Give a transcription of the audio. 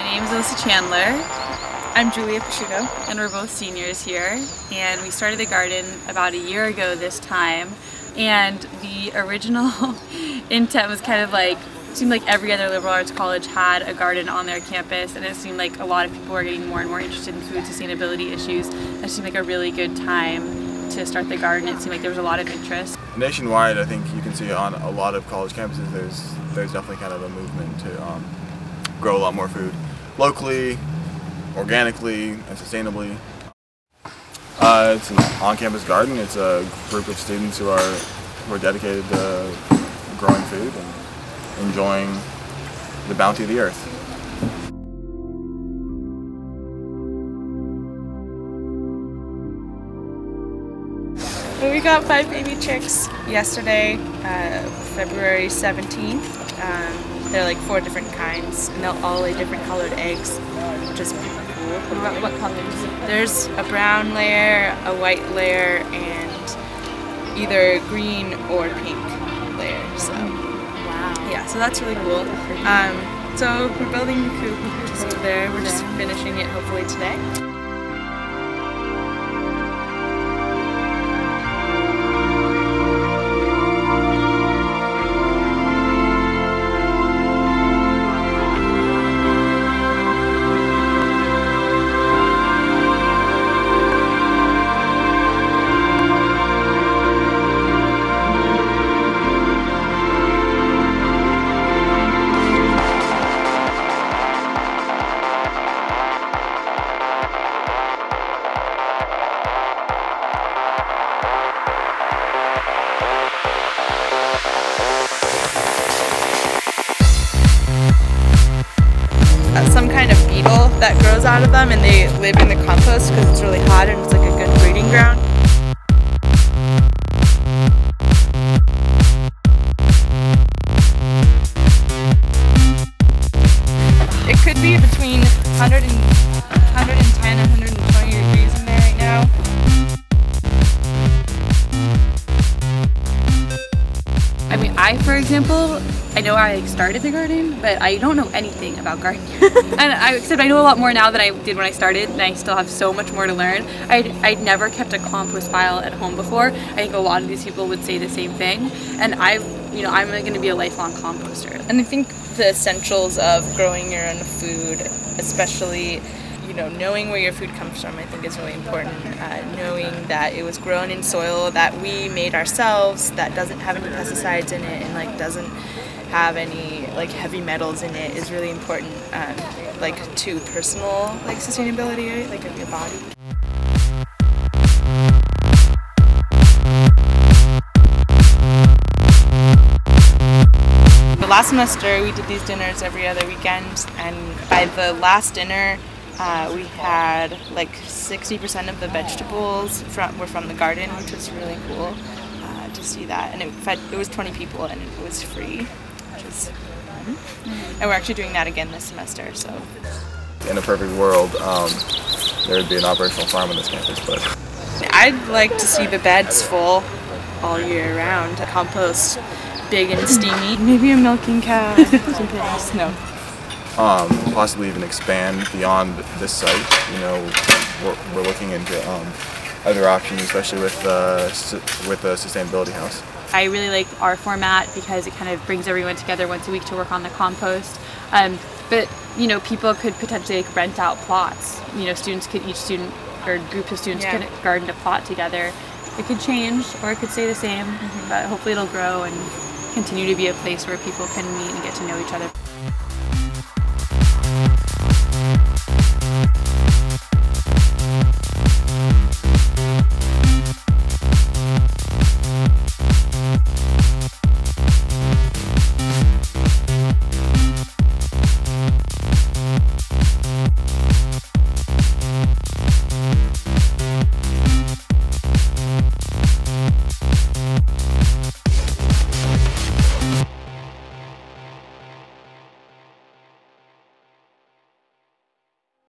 name is Alyssa Chandler. I'm Julia Prosciutto. And we're both seniors here. And we started the garden about a year ago this time. And the original intent was kind of like, it seemed like every other liberal arts college had a garden on their campus, and it seemed like a lot of people were getting more and more interested in food sustainability issues. It seemed like a really good time to start the garden. It seemed like there was a lot of interest. Nationwide, I think you can see on a lot of college campuses there's definitely kind of a movement to grow a lot more food locally, organically, and sustainably. It's an on-campus garden. It's a group of students who are dedicated to growing food and enjoying the bounty of the earth. Well, we got 5 baby chicks yesterday, February 17th. They're like 4 different kinds, and they'll all lay different colored eggs, which is pretty cool. What colors? There's a brown layer, a white layer, and either green or pink layer. So Wow. yeah, so that's really cool. So we're building the coop just over there. We're just finishing it hopefully today. Some kind of beetle that grows out of them, and they live in the compost because it's really hot and it's like a good breeding ground. It could be between 110 and 120 degrees in there right now. I mean, for example, I know I started the garden, but I don't know anything about gardening. Except I know a lot more now than I did when I started, and I still have so much more to learn. I'd never kept a compost pile at home before. I think a lot of these people would say the same thing, and I'm going to be a lifelong composter. And I think the essentials of growing your own food, especially knowing where your food comes from, I think is really important. Knowing that it was grown in soil that we made ourselves, that doesn't have any pesticides in it, and doesn't have any heavy metals in it is really important. To personal sustainability, of your body. The last semester we did these dinners every other weekend, and by the last dinner we had 60% of the vegetables were from the garden, which was really cool to see that. And it was 20 people, and it was free, which is fun. And we're actually doing that again this semester. So, In a perfect world, there would be an operational farm on this campus, but I'd like to see the beds full all year round. Compost big and steamy. Maybe a milking cow. Some pigs. No. Possibly even expand beyond this site. We're looking into other options, especially with the sustainability house. I really like our format because it kind of brings everyone together once a week to work on the compost. But people could potentially rent out plots. Each student or groups of students could garden a plot together. It could change or it could stay the same, but hopefully it'll grow and continue to be a place where people can meet and get to know each other.